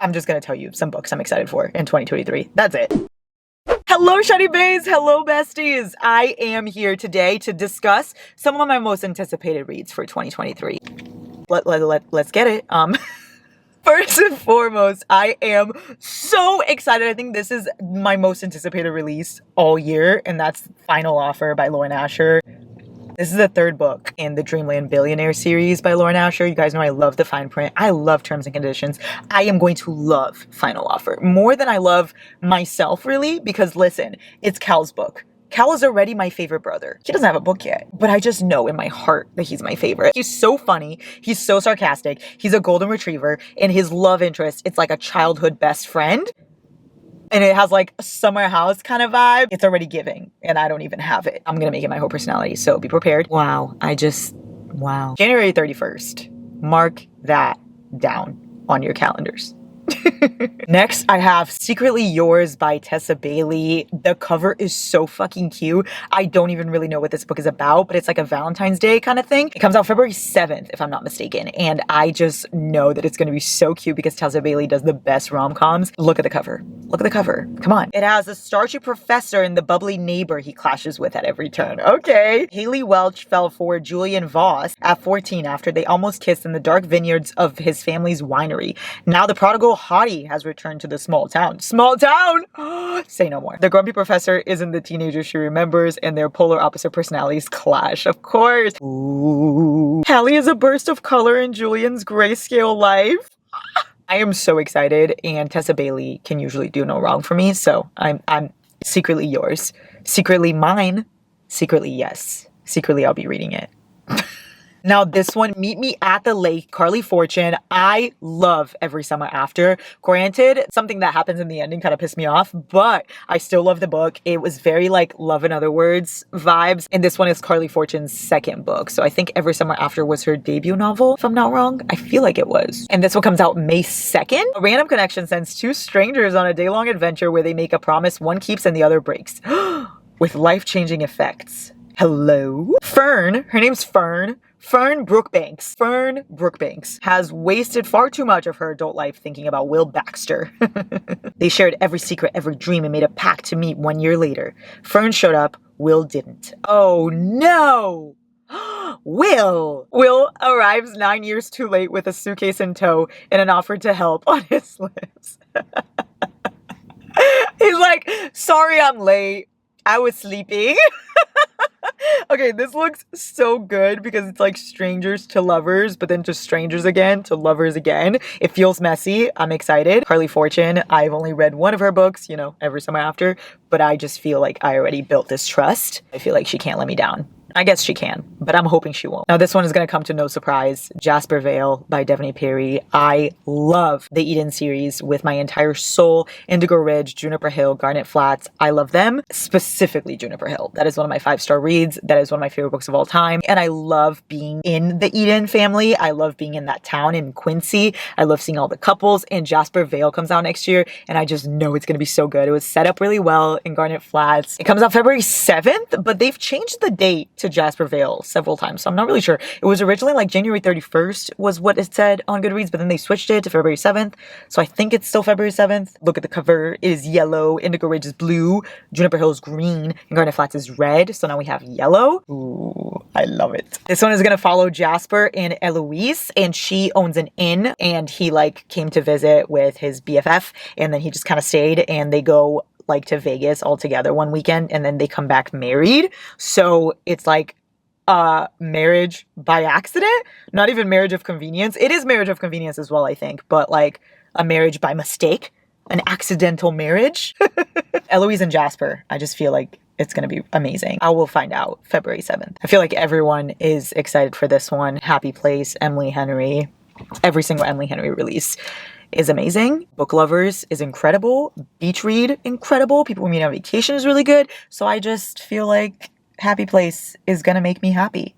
I'm just gonna tell you some books I'm excited for in 2023. That's it. Hello, Shiny Bays! Hello, besties! I am here today to discuss some of my most anticipated reads for 2023. Let's get it. First and foremost, I am so excited. I think this is my most anticipated release all year, and that's Final Offer by Lauren Asher. This is the third book in the Dreamland Billionaire series by Lauren Asher. You guys know I love the fine print. I love terms and conditions. I am going to love Final Offer more than I love myself, really, because listen, it's Cal's book. Cal is already my favorite brother. He doesn't have a book yet, but I just know in my heart that he's my favorite. He's so funny. He's so sarcastic. He's a golden retriever, and his love interest, it's like a childhood best friend. And it has like a summer house kind of vibe. It's already giving, and I don't even have it. I'm gonna make it my whole personality, so be prepared. Wow, wow. January 31st. Mark that down on your calendars. Next, I have Secretly Yours by Tessa Bailey. The cover is so fucking cute. I don't even really know what this book is about, but it's like a Valentine's Day kind of thing. It comes out February 7th, if I'm not mistaken. And I just know that it's going to be so cute because Tessa Bailey does the best rom-coms. Look at the cover. Look at the cover. Come on. It has a starchy professor and the bubbly neighbor he clashes with at every turn. Okay. Haley Welch fell for Julian Voss at 14 after they almost kissed in the dark vineyards of his family's winery. Now the prodigal hottie has returned to the small town. Small town! Say no more. The grumpy professor isn't the teenager she remembers, and their polar opposite personalities clash, of course. Ooh. Hallie is a burst of color in Julian's grayscale life. I am so excited, and Tessa Bailey can usually do no wrong for me, so I'm secretly yours. Secretly mine. Secretly yes. Secretly I'll be reading it. Now this one, Meet Me at the Lake, Carly Fortune. I love Every Summer After. Granted, something that happens in the ending kind of pissed me off, but I still love the book. It was very like Love in Other Words vibes. And this one is Carly Fortune's second book. So I think Every Summer After was her debut novel, if I'm not wrong. I feel like it was. And this one comes out May 2nd. A random connection sends two strangers on a day-long adventure where they make a promise one keeps and the other breaks. With life-changing effects. Hello? Fern, her name's Fern Brookbanks has wasted far too much of her adult life thinking about Will Baxter. They shared every secret, every dream, and made a pact to meet 1 year later. Fern showed up, Will didn't. Oh no! Will arrives 9 years too late with a suitcase in tow and an offer to help on his lips. He's like, sorry I'm late. I was sleeping. Okay, this looks so good because it's like strangers to lovers, but then just strangers again to lovers again. It feels messy. I'm excited. Carly Fortune, I've only read one of her books, you know, Every Summer After, but I just feel like I already built this trust. I feel like she can't let me down. I guess she can, but I'm hoping she won't. Now this one is going to come to no surprise. Jasper Vale by Devony Perry. I love the Eden series with my entire soul. Indigo Ridge, Juniper Hill, Garnet Flats. I love them. Specifically Juniper Hill. That is one of my 5-star reads. That is one of my favorite books of all time. And I love being in the Eden family. I love being in that town in Quincy. I love seeing all the couples. And Jasper Vale comes out next year. And I just know it's going to be so good. It was set up really well in Garnet Flats. It comes out February 7th, but they've changed the date to Jasper Vale several times, so I'm not really sure. It was originally like January 31st was what it said on Goodreads, but then they switched it to February 7th, so I think it's still February 7th. Look at the cover. It is yellow, Indigo Ridge is blue, Juniper Hill is green, and Garnet Flats is red, so now we have yellow. Ooh, I love it. This one is gonna follow Jasper and Eloise, and she owns an inn, and he like came to visit with his BFF, and then he just kind of stayed, and they go like to Vegas all together one weekend, and then they come back married. So it's like marriage by accident, not even marriage of convenience. It is marriage of convenience as well, I think, but like a marriage by mistake, an accidental marriage. Eloise and Jasper, I just feel like it's going to be amazing. I will find out February 7th. I feel like everyone is excited for this one. Happy Place, Emily Henry. Every single Emily Henry release is amazing. Book Lovers is incredible. Beach Read, incredible. People We Meet on Vacation is really good. So I just feel like Happy Place is gonna make me happy.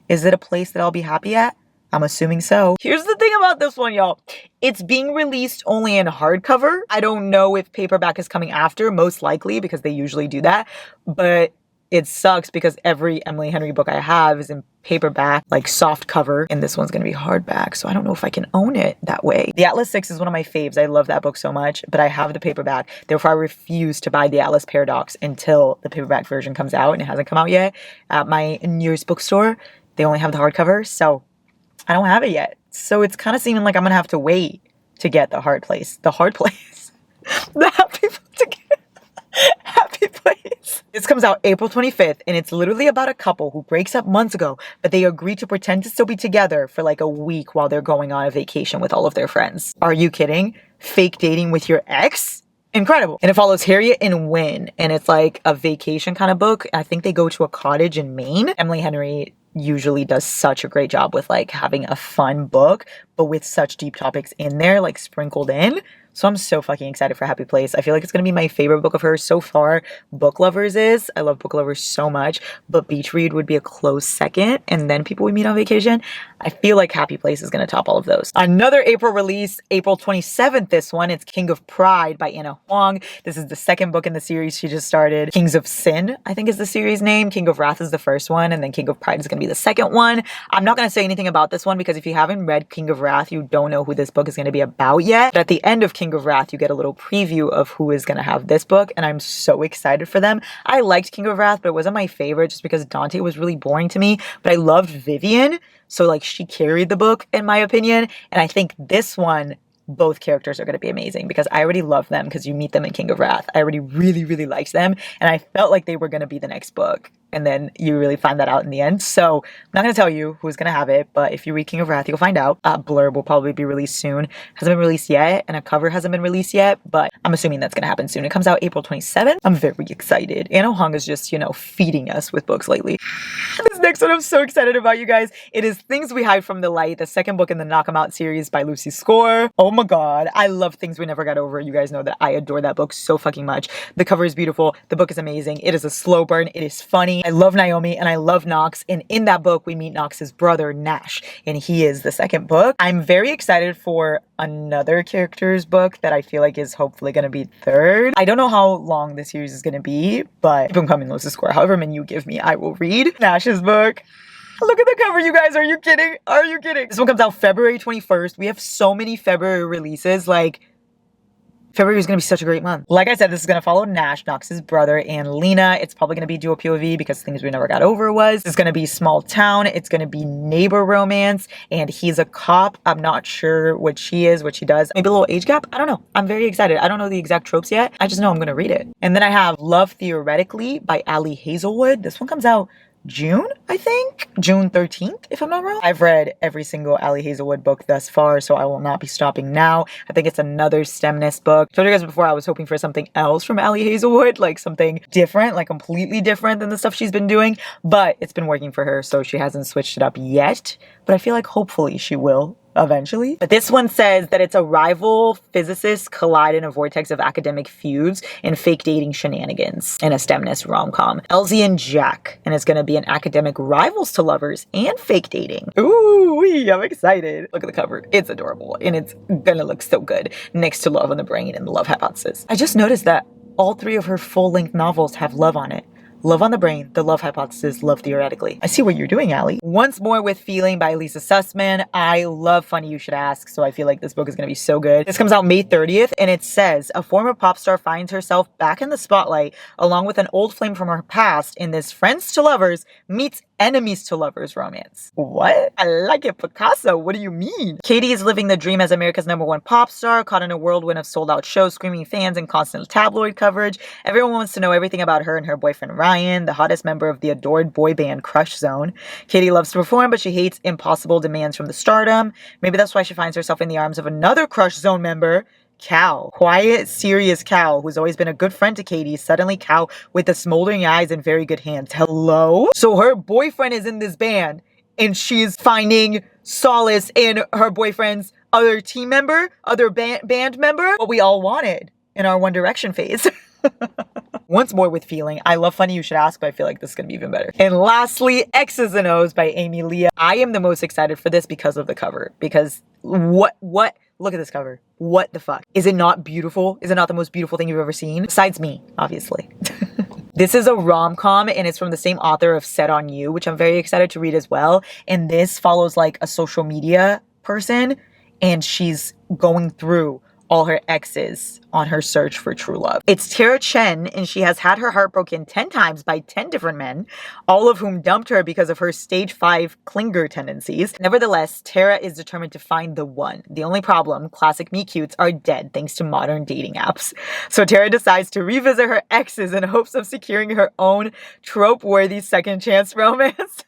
Is it a place that I'll be happy at? I'm assuming so. Here's the thing about this one, y'all. It's being released only in hardcover. I don't know if paperback is coming after, most likely, because they usually do that. But it sucks because every Emily Henry book I have is in paperback, like soft cover, and this one's gonna be hardback, so I don't know if I can own it that way. The Atlas 6 is one of my faves. I love that book so much, but I have the paperback. Therefore, I refuse to buy the Atlas Paradox until the paperback version comes out, and it hasn't come out yet. At my nearest bookstore, they only have the hardcover, so I don't have it yet. So it's kind of seeming like I'm gonna have to wait to get the hard place. The hard place. The happy to get happy place. This comes out April 25th, and it's literally about a couple who breaks up months ago, but they agree to pretend to still be together for like a week while they're going on a vacation with all of their friends. Are you kidding? Fake dating with your ex? Incredible. And it follows Harriet and Wynne, and it's like a vacation kind of book. I think they go to a cottage in Maine. Emily Henry usually does such a great job with like having a fun book, but with such deep topics in there, like sprinkled in. So I'm so fucking excited for Happy Place. I feel like it's going to be my favorite book of hers so far. Book Lovers is. I love Book Lovers so much, but Beach Read would be a close second, and then People We Meet on Vacation. I feel like Happy Place is going to top all of those. Another April release, April 27th, this one. It's King of Pride by Anna Huang. This is the second book in the series she just started. Kings of Sin, I think is the series name. King of Wrath is the first one, and then King of Pride is going to be the second one. I'm not going to say anything about this one because if you haven't read King of Wrath, you don't know who this book is going to be about yet. But at the end of King of Wrath, you get a little preview of who is going to have this book, and I'm so excited for them. I liked King of Wrath, but it wasn't my favorite just because Dante was really boring to me, but I loved Vivian, so like she carried the book in my opinion, and I think this one, both characters are going to be amazing because I already love them because you meet them in King of Wrath. I already really liked them, and I felt like they were going to be the next book. And then you really find that out in the end. So I'm not going to tell you who's going to have it, but if you read King of Wrath, you'll find out. A blurb will probably be released soon. Hasn't been released yet, and a cover hasn't been released yet, but I'm assuming that's going to happen soon. It comes out April 27th. I'm very excited. Anna Huang is just, you know, feeding us with books lately. This next one I'm so excited about, you guys. It is Things We Hide from the Light, the second book in the Knock 'Em Out series by Lucy Score. Oh my god, I love Things We Never Got Over. You guys know that I adore that book so fucking much. The cover is beautiful. The book is amazing. It is a slow burn. It is funny. I love Naomi and I love Knox, and in that book we meet Knox's brother Nash, and he is the second book. I'm very excited for another character's book that I feel like is hopefully going to be third. I don't know how long the series is going to be, but keep them coming, Lucy Score. However many you give me, I will read Nash's book. Look at the cover, you guys. Are you kidding? Are you kidding? This one comes out February 21st. We have so many February releases. Like, February is going to be such a great month. Like I said, this is going to follow Nash, Knox's brother, and Lena. It's probably going to be dual POV because Things We Never Got Over was. It's going to be small town. It's going to be neighbor romance, and he's a cop. I'm not sure what she is, what she does. Maybe a little age gap. I don't know. I'm very excited. I don't know the exact tropes yet. I just know I'm going to read it. And then I have Love Theoretically by Ali Hazelwood. This one comes out June, I think? June 13th, if I'm not wrong. I've read every single Ali Hazelwood book thus far, so I will not be stopping now. I think it's another STEMness book. I told you guys before I was hoping for something else from Ali Hazelwood, like something different, like completely different than the stuff she's been doing, but it's been working for her, so she hasn't switched it up yet, but I feel like hopefully she will eventually. But this one says that it's a rival physicists collide in a vortex of academic feuds and fake dating shenanigans in a STEMness rom-com. Elsie and Jack, and it's going to be an academic rivals to lovers and fake dating. Ooh, I'm excited. Look at the cover. It's adorable, and it's gonna look so good next to Love on the Brain and The Love Hypothesis. I just noticed that all three of her full-length novels have love on it. Love on the Brain, The Love Hypothesis, Love Theoretically. I see what you're doing, Allie. Once More with Feeling by Lisa Sussman. I love Funny You Should Ask, so I feel like this book is going to be so good. This comes out May 30th, and it says, a former pop star finds herself back in the spotlight along with an old flame from her past in this friends to lovers meets enemies to lovers romance. What? I like it, Picasso. What do you mean? Katie is living the dream as America's #1 pop star, caught in a whirlwind of sold-out shows, screaming fans, and constant tabloid coverage. Everyone wants to know everything about her and her boyfriend Ryan, the hottest member of the adored boy band Crush Zone. Katie loves to perform, but she hates impossible demands from the stardom. Maybe that's why she finds herself in the arms of another Crush Zone member, Cal. Quiet, serious Cal, who's always been a good friend to Katie. Suddenly Cal with the smoldering eyes and very good hands. Hello? So her boyfriend is in this band, and she's finding solace in her boyfriend's other team member, other band member, what we all wanted in our One Direction phase. Once More with Feeling. I love Funny You Should Ask, but I feel like this is going to be even better. And lastly, X's and O's by Amy Leah. I am the most excited for this because of the cover. Because what? Look at this cover. What the fuck? Is it not beautiful? Is it not the most beautiful thing you've ever seen? Besides me, obviously. This is a rom-com and it's from the same author of Set on You, which I'm very excited to read as well. And this follows like a social media person and she's going through all her exes on her search for true love. It's Tara Chen, and she has had her heart broken 10 times by 10 different men, all of whom dumped her because of her stage 5 clinger tendencies. Nevertheless, Tara is determined to find the one. The only problem, classic meet-cutes are dead thanks to modern dating apps. So Tara decides to revisit her exes in hopes of securing her own trope-worthy second chance romance.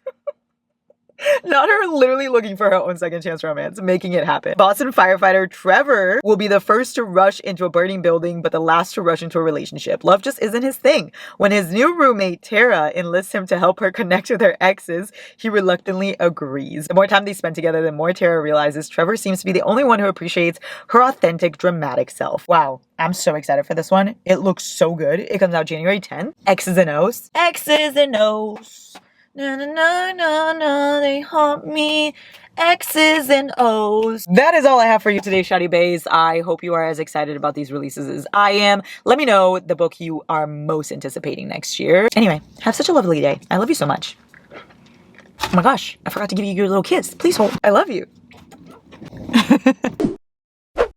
Not her literally looking for her own second chance romance, making it happen. Boston firefighter Trevor will be the first to rush into a burning building, but the last to rush into a relationship. Love just isn't his thing. When his new roommate, Tara, enlists him to help her connect with her exes, he reluctantly agrees. The more time they spend together, the more Tara realizes Trevor seems to be the only one who appreciates her authentic, dramatic self. Wow. I'm so excited for this one. It looks so good. It comes out January 10th. X's and O's. X's and O's. Na na na na na, they haunt me. X's and O's. That is all I have for you today, Shawty Bays. I hope you are as excited about these releases as I am. Let me know the book you are most anticipating next year. Anyway, have such a lovely day. I love you so much. Oh my gosh, I forgot to give you your little kiss. Please hold. I love you.